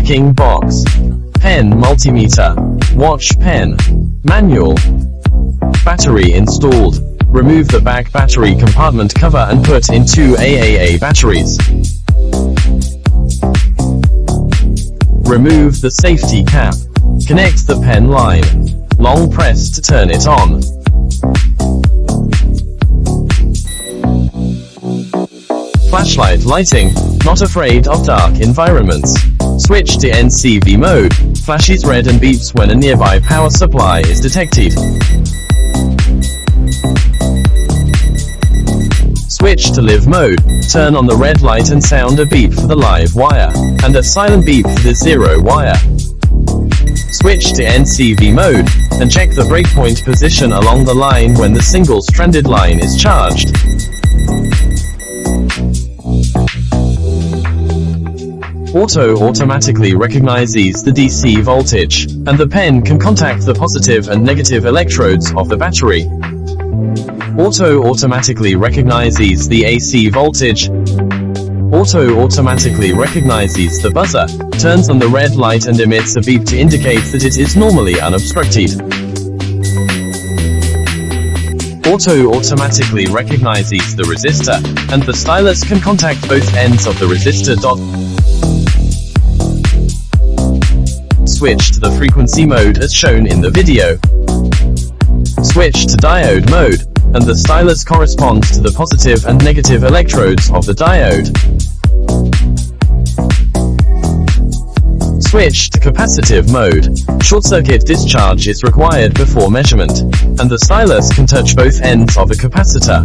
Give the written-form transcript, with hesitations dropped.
checking box. Pen multimeter. Watch pen. Manual. Battery installed. Remove the back battery compartment cover and put in 2 AAA batteries. Remove the safety cap. Connect the pen line. Long press to turn it on. Flashlight lighting. Not afraid of dark environments. Switch to NCV mode. Flashes red and beeps when a nearby power supply is detected. Switch to live mode. Turn on the red light and sound a beep for the live wire, and a silent beep for the zero wire. Switch to NCV mode, and check the breakpoint position along the line when the single-stranded line is charged. Auto automatically recognizes the DC voltage, and the pen can contact the positive and negative electrodes of the battery. Auto automatically recognizes the AC voltage. Auto automatically recognizes the buzzer, turns on the red light and emits a beep to indicate that it is normally unobstructed. Auto automatically recognizes the resistor, and the stylus can contact both ends of the resistor. Switch to the frequency mode as shown in the video. Switch to diode mode, and the stylus corresponds to the positive and negative electrodes of the diode. Switch to capacitive mode. Short-circuit discharge is required before measurement, and the stylus can touch both ends of the capacitor.